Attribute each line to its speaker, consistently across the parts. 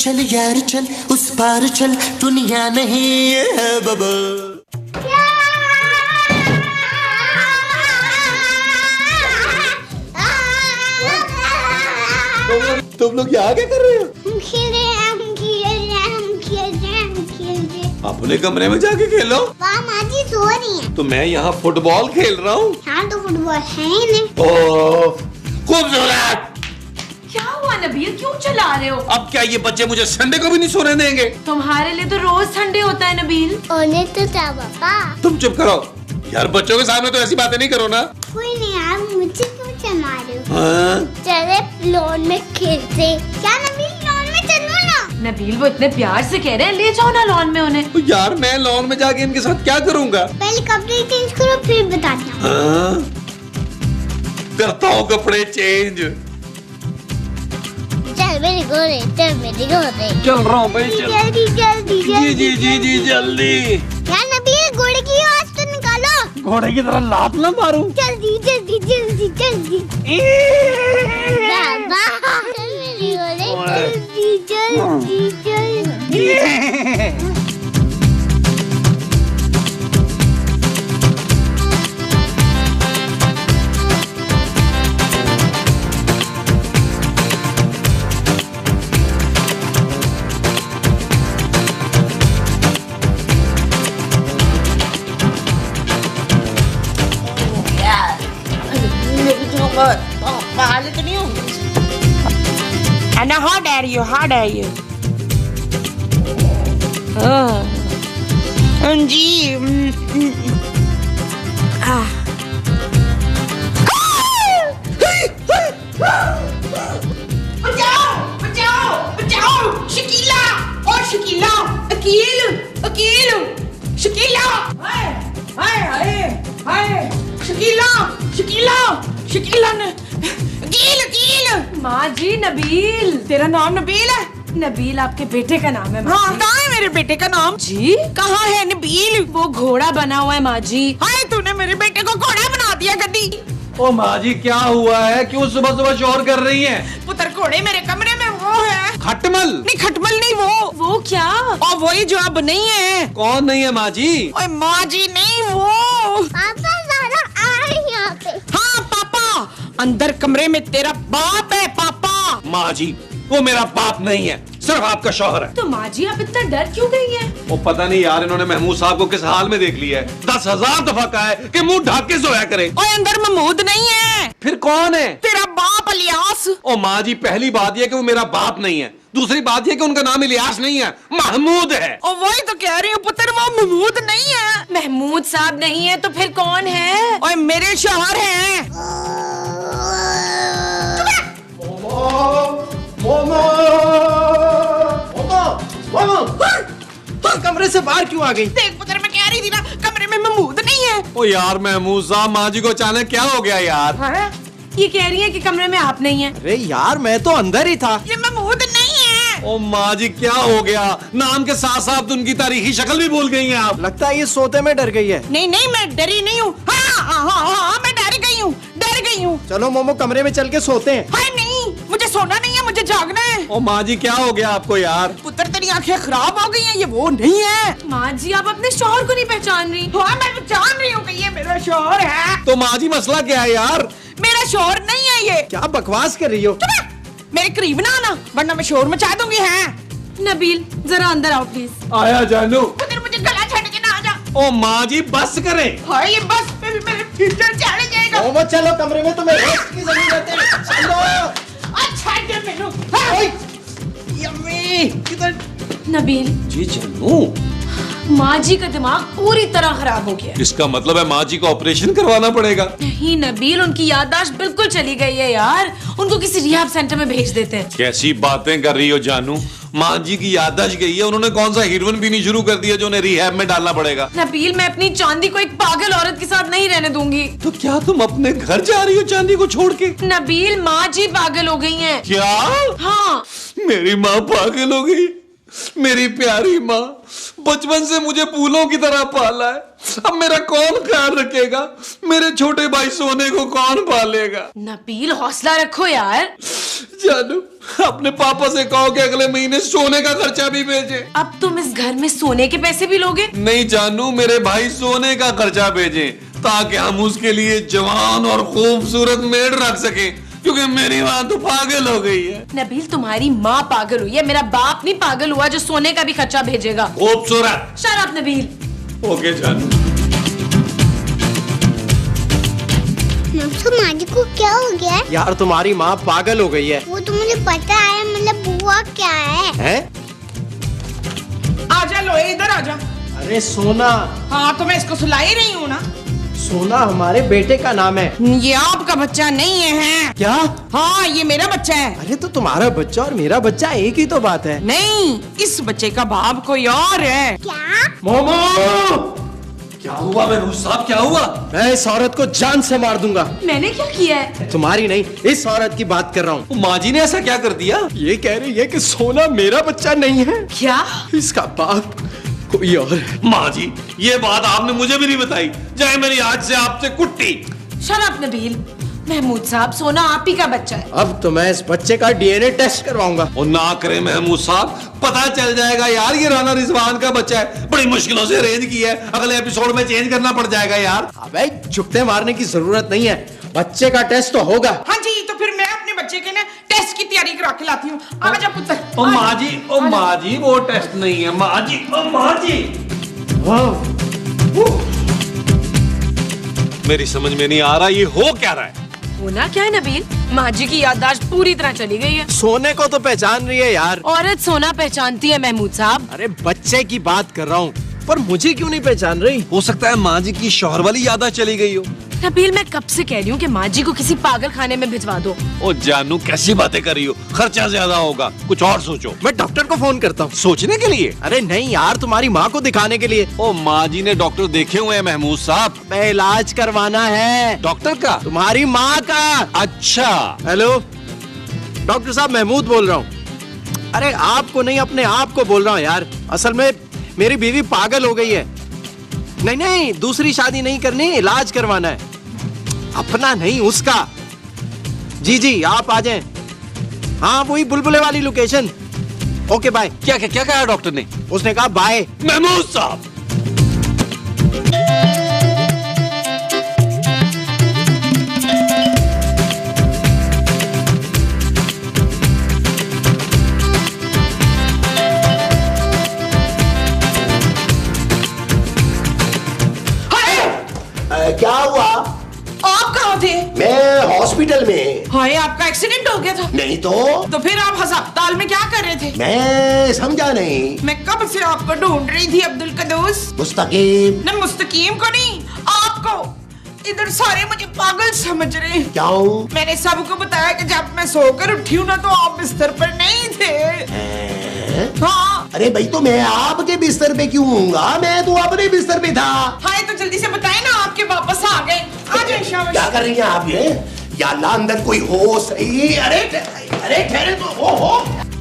Speaker 1: चल यार चल, उस पार चल, दुनिया नहीं है बबल। तुम लोग यहाँ क्या कर रहे हो?
Speaker 2: हम खेल रहे हैं, हम खेल रहे हैं।
Speaker 1: अपने कमरे में जाके खेलो।
Speaker 2: वहाँ माजी सो रही है।
Speaker 1: तो मैं यहाँ फुटबॉल खेल रहा हूँ।
Speaker 2: हाँ तो फुटबॉल है ही नहीं।
Speaker 1: खूबसूरत।
Speaker 3: क्या हुआ नबील, क्यों चला रहे हो?
Speaker 1: अब क्या ये बच्चे मुझे संडे को भी नहीं सोने देंगे?
Speaker 3: तुम्हारे लिए तो रोज संडे होता है नबील।
Speaker 2: उन्हें तो क्या पापा?
Speaker 1: तुम चुप करो यार, बच्चों के सामने तो ऐसी बातें नहीं करो ना।
Speaker 2: कोई नहीं यार, मुझे क्यों चला रहे हो?
Speaker 1: हाँ?
Speaker 2: चले लॉन में खेलते। क्या नबील, लॉन में चलो ना।
Speaker 3: नबील वो इतने प्यार से कह रहे हैं, ले जाओ ना लॉन में उन्हें।
Speaker 1: तो यार मैं लॉन में जाके इनके साथ क्या करूँगा?
Speaker 2: पहले कपड़े चेंज करो फिर बताना।
Speaker 1: हाँ? करता हूँ कपड़े चेंज।
Speaker 2: चल मेरे घोड़े, चल मेरे घोड़े।
Speaker 1: चल रहा हूँ भाई, चल।
Speaker 2: जल्दी जल्दी
Speaker 1: जी जी जी जी जल्दी।
Speaker 2: यार नबील, घोड़े की आवाज तो निकालो।
Speaker 1: घोड़े की तरह लात ना मारूं।
Speaker 2: जल्दी जल्दी जल्दी जल्दी। बाबा चल मेरे घोड़े, जल्दी जल्दी जल्दी।
Speaker 4: Anna, how dare you? How dare you? जी बचाओ बचाओ बचाओ, शकीला और शकीला, अकील अकील, शकीला, हाय हाय हाय हाय, शकीला शकीला शकीला ने, अकील अकील।
Speaker 3: माँ जी नबील।
Speaker 4: तेरा नाम नबील है?
Speaker 3: नबील आपके बेटे का नाम है माँ
Speaker 4: हाँ,
Speaker 3: जी।
Speaker 4: कहाँ है मेरे बेटे का नाम?
Speaker 3: जी
Speaker 4: कहाँ है नबील?
Speaker 3: वो घोड़ा बना हुआ है माँ जी।
Speaker 4: हाय, तूने मेरे बेटे को घोड़ा बना दिया गड्डी।
Speaker 1: ओ माँ जी क्या हुआ है, क्यों सुबह सुबह शोर कर रही हैं?
Speaker 4: पुत्र घोड़े मेरे कमरे में वो है।
Speaker 1: खटमल?
Speaker 4: नहीं खटमल नहीं, वो
Speaker 3: क्या?
Speaker 4: और वही जो अब नहीं है।
Speaker 1: कौन नहीं है माँ जी?
Speaker 4: ओए माँ जी नहीं, वो।
Speaker 2: पापा ज़रा आए यहाँ पे।
Speaker 4: हाँ पापा, अंदर कमरे में तेरा बाप है पापा।
Speaker 1: माँ जी वो मेरा बाप नहीं है, सिर्फ आपका शौहर है।
Speaker 3: तो माँ जी आप इतना डर क्यों गई हैं?
Speaker 1: वो पता नहीं यार, इन्होंने महमूद साहब को किस हाल में देख लिया है। 10,000 दफा कहा है कि मुंह ढक के सोया करे।
Speaker 4: ओए अंदर महमूद नहीं है,
Speaker 1: फिर कौन है?
Speaker 4: तेरा बाप इलियास।
Speaker 1: ओ माँ जी पहली बात यह कि वो मेरा बाप नहीं है, दूसरी बात यह कि उनका नाम इलियास नहीं है, महमूद है।
Speaker 4: और वही तो कह रही हूँ पुत्र, वो महमूद नहीं है।
Speaker 3: महमूद साहब नहीं है तो फिर कौन है?
Speaker 4: ओए मेरे शौहर हैं।
Speaker 5: कमरे से बाहर क्यों आ गई?
Speaker 4: देख पुत्र, मैं कह रही थी ना, कमरे में महमूद नहीं है।
Speaker 1: ओ यार महमूद साहब, माँ जी को अचानक क्या हो गया यार?
Speaker 3: हाँ? ये कह रही है कि कमरे में आप नहीं है।
Speaker 5: अरे यार मैं तो अंदर ही था।
Speaker 4: ये महमूद नहीं है।
Speaker 1: ओ माँ जी क्या हो गया? नाम के साथ साथ उनकी तारीखी शक्ल भी भूल गई हैं आप।
Speaker 5: लगता है ये सोते में डर गई है।
Speaker 4: नहीं नहीं, मैं डरी नहीं हूँ। हाँ हाँ हाँ हाँ, मैं डर गई हूँ, डर गई हूँ।
Speaker 5: चलो मोमो कमरे में चल के सोते हैं।
Speaker 4: हाय नहीं, मुझे सोना नहीं है, मुझे जागना है।
Speaker 1: ओ माँ जी क्या हो गया आपको यार?
Speaker 4: पुत्र तेरी आंखें खराब हो गई हैं, ये वो नहीं है।
Speaker 3: माँ जी आप अपने शौहर को नहीं पहचान रही?
Speaker 4: हाँ मैं पहचान रही हूँ कि ये मेरा शौहर है।
Speaker 1: तो माँ जी मसला क्या है यार?
Speaker 4: मेरा शौहर नहीं है ये।
Speaker 5: क्या बकवास कर रही हो?
Speaker 4: मेरे करीब ना आना, वरना मैं शोर मचा दूंगी। है
Speaker 3: नबील जरा अंदर आओ प्लीज।
Speaker 1: आया जानू।
Speaker 4: पुत्र मुझे गला छड़ के ना आ जा।
Speaker 1: ओ माँ जी बस करें।
Speaker 4: हाय ये बस पे भी मेरे फ्यूचर चढ़ जाएगा।
Speaker 5: मोमो चलो कमरे में, तुम्हें रेस्ट की जरूरत है। चलो।
Speaker 4: अच्छा दे मेनू।
Speaker 5: यम्मी किधर?
Speaker 3: नबील
Speaker 1: जी जानू,
Speaker 3: माँ जी का दिमाग पूरी तरह खराब हो गया है।
Speaker 1: इसका मतलब है माँ जी को ऑपरेशन करवाना पड़ेगा।
Speaker 3: नहीं नबील, उनकी याददाश्त बिल्कुल चली गई है यार। उनको किसी रिहाब सेंटर में भेज देते हैं।
Speaker 1: कैसी बातें कर रही हो जानू? माँ जी की याददाश्त गई है, उन्होंने कौन सा हीरोइन पीनी शुरू कर दिया जो उन्हें रिहैब में डालना पड़ेगा?
Speaker 3: नबील मैं अपनी चांदी को एक पागल औरत के साथ नहीं रहने दूंगी।
Speaker 1: तो क्या तुम अपने घर जा रही हो चांदी को छोड़ के?
Speaker 3: नबील माँ जी पागल हो गई हैं।
Speaker 1: क्या?
Speaker 3: हाँ
Speaker 1: मेरी माँ पागल हो गई? मेरी प्यारी माँ, बचपन से मुझे फूलों की तरह पाला है, अब मेरा कौन ख्याल रखेगा? मेरे छोटे भाई सोने को कौन पालेगा?
Speaker 3: नबील हौसला रखो यार।
Speaker 1: जानू, अपने पापा से कहो कि अगले महीने सोने का खर्चा भी भेजे।
Speaker 3: अब तुम इस घर में सोने के पैसे भी लोगे?
Speaker 1: नहीं जानू, मेरे भाई सोने का खर्चा भेजे ताकि हम उसके लिए जवान और खूबसूरत मेड रख सके, क्योंकि मेरी माँ तो पागल हो गई है।
Speaker 3: नबील तुम्हारी माँ पागल हुई है, मेरा बाप नहीं पागल हुआ जो सोने का भी खर्चा भेजेगा।
Speaker 1: खूबसूरत।
Speaker 3: Shut up Nabeel.
Speaker 1: ओके जानू।
Speaker 2: तो माजी को क्या हो गया है?
Speaker 5: यार तुम्हारी माँ पागल हो गई है।
Speaker 2: वो तो मुझे पता है, मतलब बुआ क्या है?
Speaker 5: हैं?
Speaker 4: आजा लो इधर आजा।
Speaker 5: अरे सोना।
Speaker 4: हाँ तो मैं इसको सुला ही रही हूँ ना।
Speaker 5: सोना हमारे बेटे का नाम है।
Speaker 4: ये आपका बच्चा नहीं है।
Speaker 5: क्या?
Speaker 4: हाँ ये मेरा बच्चा है।
Speaker 5: अरे तो तुम्हारा बच्चा और मेरा बच्चा एक ही तो बात है।
Speaker 4: नहीं, इस बच्चे का बाप कोई और है।
Speaker 2: क्या?
Speaker 5: मोमो,
Speaker 1: क्या हुआ महमूद साहब, क्या हुआ?
Speaker 5: मैं इस औरत को जान से मार दूंगा।
Speaker 3: मैंने क्या किया है?
Speaker 5: तुम्हारी नहीं, इस औरत की बात कर रहा हूँ।
Speaker 1: माँ जी ने ऐसा क्या कर दिया?
Speaker 5: ये कह रही है कि सोना मेरा बच्चा नहीं है,
Speaker 3: क्या?
Speaker 5: इसका बाप कोई और है।
Speaker 1: माँ जी, ये बात आपने मुझे भी नहीं बताई, जाए मेरी आज से आपसे कुट्टी।
Speaker 3: Shut up Nabeel. महमूद साहब, सोना आप ही का बच्चा है।
Speaker 5: अब तो मैं इस बच्चे का डीएनए टेस्ट करवाऊंगा।
Speaker 1: और ना करे महमूद साहब, पता चल जाएगा यार ये राना रिजवान का बच्चा है, बड़ी मुश्किलों से अरेंज की है, अगले एपिसोड में चेंज करना पड़ जाएगा यार।
Speaker 5: अबे जुगते मारने की जरूरत नहीं है, बच्चे का टेस्ट तो होगा।
Speaker 4: हाँ जी, तो फिर मैं अपने बच्चे के ना टेस्ट की तैयारी करा के लाती हूँ। आजा पुत्र।
Speaker 1: ओ माँ जी, ओ माँ जी, वो टेस्ट नहीं है माँ जी, ओ माँ जी। मेरी समझ में नहीं आ रहा ये हो क्या रहा है।
Speaker 3: होना क्या है नबील? माँ जी की याददाश्त पूरी तरह चली गई है।
Speaker 5: सोने को तो पहचान रही है यार।
Speaker 3: औरत सोना पहचानती है महमूद साहब।
Speaker 5: अरे बच्चे की बात कर रहा हूँ, पर मुझे क्यों नहीं पहचान रही?
Speaker 1: हो सकता है माँ जी की शौहर वाली याददाश्त चली गई हो।
Speaker 3: नबील, मैं कब से कह रही हूँ कि माँ जी को किसी पागल खाने में भिजवा दो।
Speaker 1: ओ जानू, कैसी बातें कर रही हो, खर्चा ज्यादा होगा, कुछ और सोचो।
Speaker 5: मैं डॉक्टर को फोन करता हूँ।
Speaker 1: सोचने के लिए?
Speaker 5: अरे नहीं यार, तुम्हारी माँ को दिखाने के लिए।
Speaker 1: ओ माँ जी ने डॉक्टर देखे हुए हैं महमूद साहब।
Speaker 5: मैं इलाज करवाना है।
Speaker 1: डॉक्टर का?
Speaker 5: तुम्हारी माँ का।
Speaker 1: अच्छा।
Speaker 5: हेलो डॉक्टर साहब, महमूद बोल रहा हूँ। अरे आपको नहीं, अपने आप को बोल रहा हूँ यार। असल में मेरी बीवी पागल हो गई है। नहीं नहीं, दूसरी शादी नहीं करनी, इलाज करवाना है। अपना नहीं, उसका। जी जी, आप आ जाएं। हाँ वही बुलबुले वाली लोकेशन। Okay bye.
Speaker 1: क्या क्या क्या कहा डॉक्टर ने?
Speaker 5: उसने कहा बाय।
Speaker 1: महमूद साहब,
Speaker 6: क्या हुआ?
Speaker 4: आप कहाँ थे?
Speaker 6: मैं हॉस्पिटल में।
Speaker 4: हाय, आपका एक्सीडेंट हो गया था?
Speaker 6: नहीं तो
Speaker 4: फिर आप अस्पताल में क्या कर रहे थे?
Speaker 6: मैं समझा नहीं।
Speaker 4: मैं कब से आपको ढूंढ रही थी अब्दुल कदूस।
Speaker 6: मुस्तकीम।
Speaker 4: न मुस्तकीम को नहीं, आपको। इधर सारे मुझे पागल समझ रहे हैं।
Speaker 6: क्यों?
Speaker 4: मैंने सबको बताया कि जब मैं सोकर उठी हूँ ना तो आप बिस्तर पर नहीं थे। हाँ।
Speaker 6: अरे भाई, तो मैं आपके बिस्तर पे क्यों हूँगा? मैं तो अपने बिस्तर पे था।
Speaker 4: हाय, तो जल्दी से बताए ना, आपके वापस आ गए। आ जाए शाबाश।
Speaker 6: क्या कर रही हैं आप ये? या अल्लाह, अंदर कोई हो सही। अरे अरे ठहरे तो हो।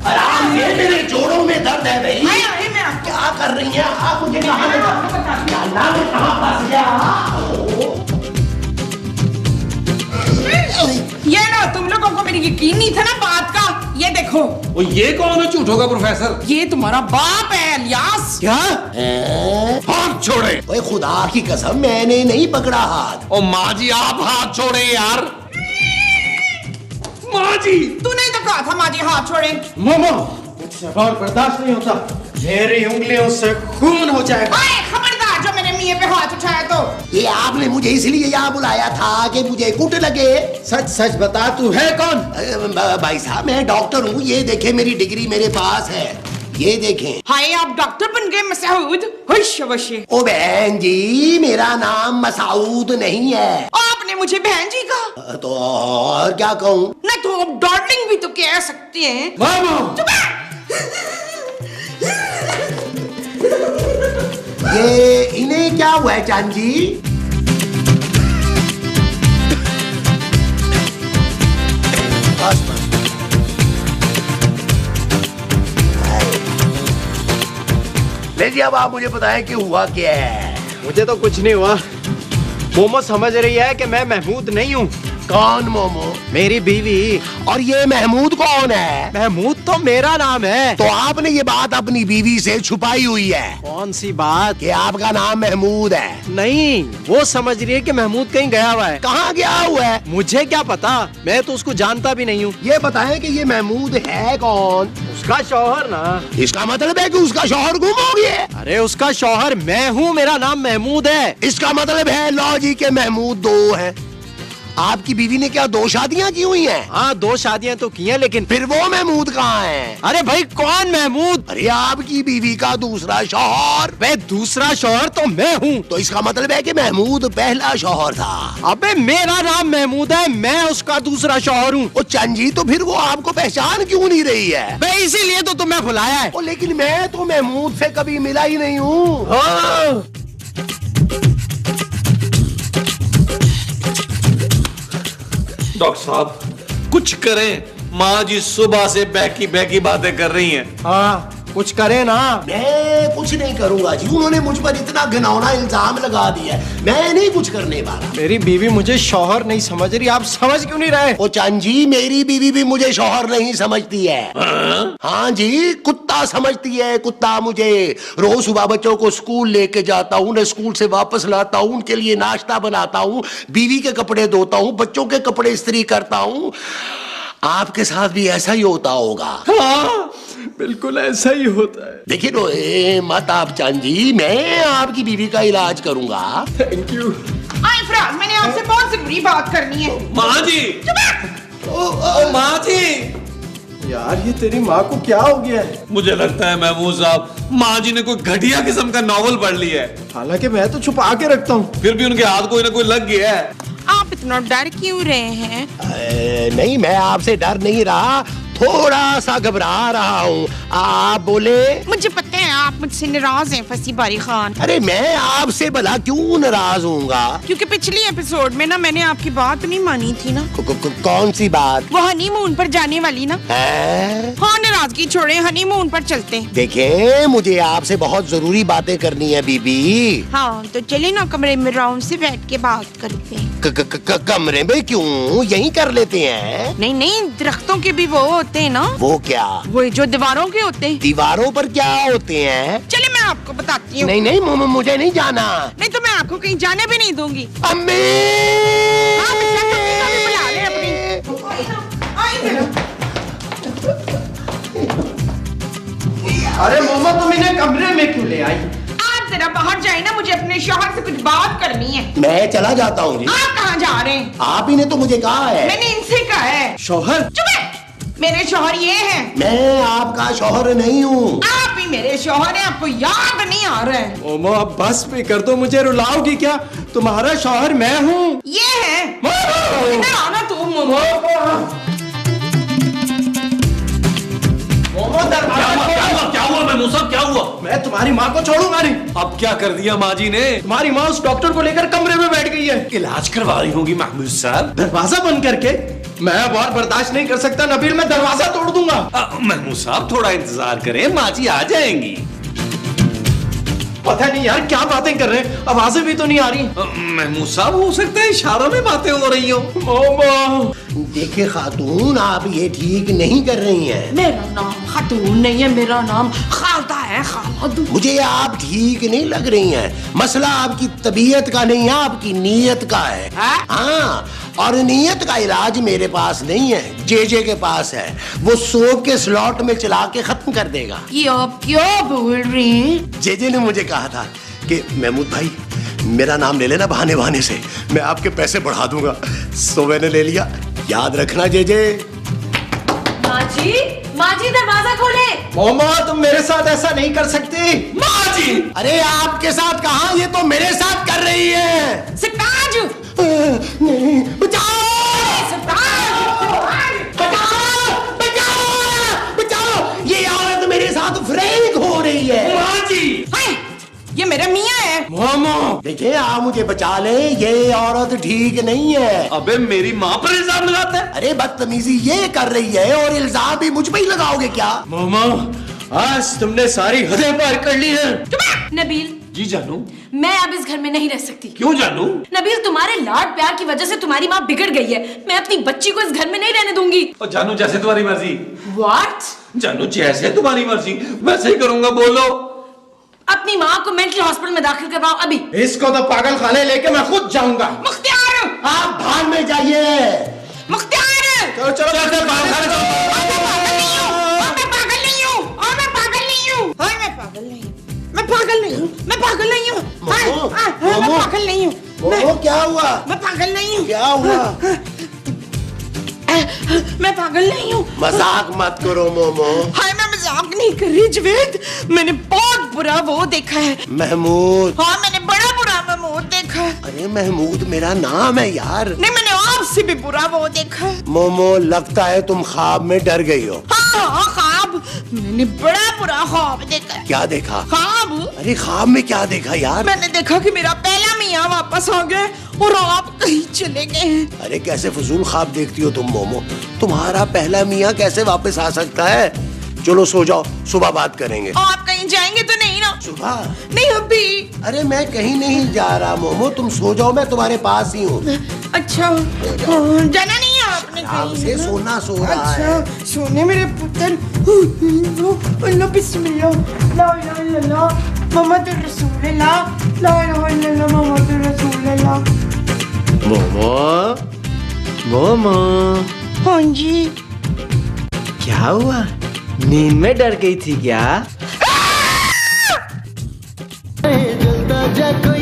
Speaker 6: आराम से, मेरे जोड़ों में दर्द है भाई।
Speaker 4: हाय हाय, मैं आपको
Speaker 6: क्या कर रही हैं आप? मुझे कहाँ ले जा- या अल्लाह, मैं कहाँ फंस गया?
Speaker 4: ये ना, तुम लोगों को मेरी यकीन नहीं था ना बात का। ये देखो,
Speaker 1: वो ये कौन है झूठों का प्रोफेसर?
Speaker 4: ये तुम्हारा बाप है इलियास।
Speaker 5: क्या?
Speaker 1: हाथ छोड़े।
Speaker 6: ओए खुदा की कसम, मैंने नहीं पकड़ा हाथ।
Speaker 1: ओ माँ जी, आप हाथ छोड़े यार। माँ जी,
Speaker 4: तूने तो कहा था माँ जी हाथ छोड़े।
Speaker 5: मोमो, मुझसे और बर्दाश्त नहीं होता। मेरी उंगलियों से खून हो जाएगा।
Speaker 4: ओए खबरदार, जो मेरे मियाँ पे हाथ उठाया तो।
Speaker 6: ये आपने मुझे इसलिए यहाँ बुलाया था कि मुझे कुट लगे।
Speaker 5: सच सच बता, तू है कौन?
Speaker 6: भाई साहब, मैं डॉक्टर हूँ। ये देखें, मेरी डिग्री मेरे पास है, ये देखें।
Speaker 4: हाय, आप डॉक्टर बन गए मसूद। हुश वशे।
Speaker 6: ओ बहन जी, मेरा नाम मसूद नहीं है।
Speaker 4: आपने मुझे बहन जी कहा
Speaker 6: तो और क्या कहूँ?
Speaker 4: ना, तो आप डार्लिंग भी तो कह सकते हैं।
Speaker 5: मोमो,
Speaker 6: ये इन्हें क्या हुआ है चांद जी? बस बस। ले जी, अब आप मुझे बताएं कि हुआ क्या है।
Speaker 5: मुझे तो कुछ नहीं हुआ। मोमो समझ रही है कि मैं महमूद नहीं हूँ।
Speaker 6: कौन मोमो?
Speaker 5: मेरी बीवी।
Speaker 6: और ये महमूद कौन है?
Speaker 5: महमूद तो मेरा नाम है।
Speaker 6: तो आपने ये बात अपनी बीवी से छुपाई हुई है।
Speaker 5: कौन सी बात?
Speaker 6: कि आपका नाम महमूद है।
Speaker 5: नहीं, वो समझ रही है कि महमूद कहीं गया हुआ है।
Speaker 6: कहाँ गया हुआ है?
Speaker 5: मुझे क्या पता, मैं तो उसको जानता भी नहीं हूँ।
Speaker 6: ये बताएं कि ये महमूद है कौन?
Speaker 5: उसका शौहर ना।
Speaker 6: इसका मतलब है कि उसका शौहर गुम हो गया।
Speaker 5: अरे उसका शौहर मैं हूँ, मेरा नाम महमूद है।
Speaker 6: इसका मतलब है लॉ जी के महमूद दो हैं। आपकी बीवी ने क्या 2 शादियां की हुई हैं?
Speaker 5: हाँ, 2 शादियां तो की हैं, लेकिन
Speaker 6: फिर वो महमूद कहाँ है?
Speaker 5: अरे भाई, कौन महमूद?
Speaker 6: अरे आपकी बीवी का दूसरा शौहर।
Speaker 5: वे दूसरा शौहर तो मैं हूँ।
Speaker 6: तो इसका मतलब है कि महमूद पहला शौहर था।
Speaker 5: अबे मेरा नाम महमूद है, मैं उसका दूसरा शौहर हूँ।
Speaker 6: ओ चंद जी, तो फिर वो आपको पहचान क्यों नहीं रही है?
Speaker 5: मैं इसीलिए तो तुम्हें बुलाया है।
Speaker 6: ओ लेकिन मैं तो महमूद से कभी मिला ही नहीं हूँ।
Speaker 5: हाँ।
Speaker 1: डॉक्टर साहब कुछ करें, माँ जी सुबह से बहकी बहकी बातें कर रही हैं।
Speaker 5: हाँ, कुछ करे ना।
Speaker 6: मैं कुछ नहीं करूंगा जी, उन्होंने मुझ पर इतना घिनौना इल्जाम लगा दिया है, मैं नहीं कुछ करने वाला।
Speaker 5: मेरी बीवी मुझे शौहर नहीं समझ रही, आप समझ क्यों नहीं रहे?
Speaker 6: ओ चंद जी, मेरी बीवी भी मुझे शौहर नहीं समझती है। हाँ जी, कुत्ता समझती है, कुत्ता मुझे। रोज सुबह बच्चों को स्कूल लेके जाता हूँ, उन्हें स्कूल से वापस लाता हूँ, उनके लिए नाश्ता बनाता हूँ, बीवी के कपड़े धोता हूँ, बच्चों के कपड़े इस्त्री करता हूँ। आपके साथ भी ऐसा ही होता होगा।
Speaker 5: हाँ, बिल्कुल ऐसा ही होता है।
Speaker 6: देखिए रोए मत आप चंद जी, मैं आपकी बीवी का इलाज करूंगा।
Speaker 5: Thank you.
Speaker 4: आए फराज, मैंने आपसे बहुत जरूरी बात करनी है।
Speaker 1: माँ जी, ओ माँ जी।
Speaker 5: यार, ये तेरी माँ को क्या हो गया है?
Speaker 1: मुझे लगता है महमूद साहब, माँ जी ने कोई घटिया किस्म का नॉवल पढ़ लिया है।
Speaker 5: हालांकि मैं तो छुपा के रखता हूँ,
Speaker 1: फिर भी उनके हाथ कोई ना कोई लग गया है।
Speaker 4: आप इतना डर क्यों रहे हैं?
Speaker 6: नहीं, मैं आपसे डर नहीं रहा, थोड़ा सा घबरा रहा हूँ। आप बोले।
Speaker 4: मुझे पता है आप मुझसे नाराज हैं फसी बारी खान।
Speaker 6: अरे मैं आपसे भला क्यों नाराज हूँगा?
Speaker 4: क्योंकि पिछली एपिसोड में ना मैंने आपकी बात नहीं मानी थी ना।
Speaker 6: कौन सी बात?
Speaker 4: वो हनीमून पर जाने वाली ना।
Speaker 6: है?
Speaker 4: हाँ, नाराजगी छोड़े, हनीमून पर चलते हैं।
Speaker 6: देखें, मुझे आपसे बहुत जरूरी बातें करनी है बीबी।
Speaker 4: हाँ, तो चले ना कमरे में आराम से बैठ के बात करते हैं।
Speaker 6: कमरे में क्यों? यहीं कर लेते हैं।
Speaker 4: नहीं नहीं, दरख्तों के भी वो होते हैं ना।
Speaker 6: वो क्या?
Speaker 4: वो जो दीवारों के होते हैं।
Speaker 6: दीवारों पर क्या होते हैं?
Speaker 4: चले मैं आपको बताती हूँ।
Speaker 6: नहीं नहीं, मुझे नहीं जाना।
Speaker 4: नहीं तो मैं आपको कहीं जाने भी नहीं दूंगी।
Speaker 6: अम्मी!
Speaker 4: हाँ, बच्चा कभी कभी बुला ले अपनी।
Speaker 5: अरे मोमा, तुम इन्हें कमरे में क्यों ले आई?
Speaker 4: आप जरा बाहर जाए ना, मुझे अपने शौहर से कुछ बात करनी है।
Speaker 6: मैं चला जाता हूँ जी।
Speaker 4: आप कहाँ जा रहे हैं?
Speaker 6: आप ही ने तो मुझे कहा है।
Speaker 4: मैंने इनसे कहा है।
Speaker 5: शौहर?
Speaker 4: चुप है, मेरे शौहर ये हैं।
Speaker 6: मैं आपका शौहर नहीं हूँ।
Speaker 4: आप ही मेरे शौहर हैं, आपको याद नहीं आ रहा है।
Speaker 5: मोमो, अब बस भी कर दो, मुझे रुलाओगी क्या? तुम्हारा शौहर मैं हूँ।
Speaker 4: ये है। इधर आना तू मोमो।
Speaker 1: क्या हुआ महमूद साहब, क्या हुआ?
Speaker 5: मैं तुम्हारी माँ को छोड़ूंगा नहीं।
Speaker 1: अब क्या कर दिया माँ जी ने?
Speaker 5: तुम्हारी माँ उस डॉक्टर को लेकर कमरे में बैठ गई है।
Speaker 1: इलाज करवा रही होगी महमूद साहब।
Speaker 5: दरवाजा बंद करके? मैं अब और बर्दाश्त नहीं कर सकता नबील, मैं दरवाजा तोड़ दूंगा।
Speaker 1: महमूद साहब थोड़ा इंतजार करें, माँ जी आ जाएंगी।
Speaker 5: पता नहीं यार, क्या बातें कर रहे हैं, आवाजें भी तो नहीं आ रही।
Speaker 1: महमूद साहब, हो सकता है इशारों में बातें हो रही हो।
Speaker 5: मोमो,
Speaker 6: देखिए खातून, आप ये ठीक नहीं कर रही हैं।
Speaker 3: मेरा नाम खातून नहीं है, मेरा नाम खालदा है, खालद।
Speaker 6: मुझे आप ठीक नहीं लग रही हैं। मसला आपकी तबीयत का नहीं है, आपकी नीयत का है। हाँ, और नीयत का इलाज मेरे पास नहीं है, जेजे के पास है। वो सोप के स्लॉट में चला के खत्म कर देगा।
Speaker 3: ये आप क्या बोल रहे हैं?
Speaker 6: जेजे ने मुझे कहा था कि महमूद भाई, मेरा नाम ले लेना बहाने बहाने से, मैं आपके पैसे बढ़ा दूंगा। सो मैंने ले लिया। याद रखना जेजे।
Speaker 3: माँ जी दरवाजा खोले।
Speaker 5: मोमो, तुम मेरे साथ ऐसा नहीं कर सकती।
Speaker 6: माँ जी! अरे आपके साथ कहाँ, ये तो मेरे साथ कर रही है।
Speaker 4: सिताज,
Speaker 6: नहीं, बचाओ! बचाओ! ये औरत मेरे साथ फ्रैंक हो रही है।
Speaker 1: माँ जी!
Speaker 4: ये मेरा मियाँ है।
Speaker 6: मोमो, देखिए आप मुझे बचा ले, ये औरत ठीक नहीं है।
Speaker 1: अबे मेरी माँ पर इल्जाम लगाता है।
Speaker 6: अरे बदतमीजी ये कर रही है और इल्जाम भी मुझ पे ही लगाओगे क्या?
Speaker 5: मोमो, आज तुमने सारी हदें पार कर ली हैं।
Speaker 3: नबील,
Speaker 1: जी जानू।
Speaker 3: मैं अब इस घर में नहीं रह सकती।
Speaker 1: क्यों जानू?
Speaker 3: नबील, तुम्हारे लाड प्यार की वजह से तुम्हारी माँ बिगड़ गई है। मैं अपनी बच्ची को इस घर में नहीं रहने दूंगी।
Speaker 1: और जानू जैसे तुम्हारी मर्जी।
Speaker 3: What?
Speaker 1: जानू जैसे तुम्हारी मर्जी वैसे ही करूंगा, बोलो।
Speaker 3: अपनी माँ को मेंटल हॉस्पिटल में दाखिल करवाओ अभी।
Speaker 5: इसको तो पागल खाने लेके मैं खुद जाऊंगा।
Speaker 3: मुख्तियार!
Speaker 6: आप भाग में जाइए।
Speaker 3: मुख्तियार!
Speaker 5: चलो चलो
Speaker 3: मैं पागल नहीं हूँ। मैं पागल नहीं हूँ। मैं पागल नहीं हूँ। मैं पागल नहीं हूँ।
Speaker 6: मोमो क्या हुआ?
Speaker 3: मैं पागल नहीं हूँ।
Speaker 6: क्या हुआ?
Speaker 3: मैं पागल नहीं हूँ।
Speaker 6: मजाक मत करो मोमो।
Speaker 4: हाय, मैं मजाक नहीं कर रही जवेद, मैंने बहुत बुरा वो देखा है।
Speaker 6: महमूद।
Speaker 4: हाँ, मैंने बड़ा बुरा महमूद देखा है।
Speaker 6: अरे महमूद मेरा नाम है यार।
Speaker 4: नहीं, मैंने आपसे भी बुरा वो देखा है।
Speaker 6: मोमो लगता है तुम ख्वाब में डर गई हो।
Speaker 4: हाँ, ख्वाब, मैंने बड़ा बुरा ख्वाब देखा है।
Speaker 6: क्या देखा?
Speaker 4: ख्वाब?
Speaker 6: अरे ख्वाब में क्या देखा यार?
Speaker 4: मैंने देखा कि मेरा पहला मियाँ वापस आ गए और आप कहीं चले गए हैं।
Speaker 6: अरे कैसे फजूल ख्वाब देखती हो तुम मोमो? तुम्हारा पहला मियाँ कैसे वापस आ सकता है? चलो सो जाओ, सुबह बात करेंगे।
Speaker 4: आप कहीं जाएंगे तो नहीं ना?
Speaker 6: सुबह?
Speaker 4: नहीं अभी।
Speaker 6: अरे मैं कहीं नहीं जा रहा मोमो, तुम सो जाओ, मैं तुम्हारे पास ही हूँ।
Speaker 4: अच्छा, जाना नहीं है आपने
Speaker 6: आराम
Speaker 4: कहीं?
Speaker 6: से सोना सो रहा है।
Speaker 4: अच्छा, सोने मेरे पुत्र। अल्लाह बिस्मिल्लाह, ला इलाहा इल्लल्लाह, मोहम्मद रसूलुल्लाह, ला इलाहा इल्लल्लाह, मोहम्मद रसूलुल्लाह।
Speaker 5: मोमो, मोमो,
Speaker 4: हाँ जी।
Speaker 5: क्या हुआ? नींद में डर गई थी क्या?
Speaker 6: जलता जा कोई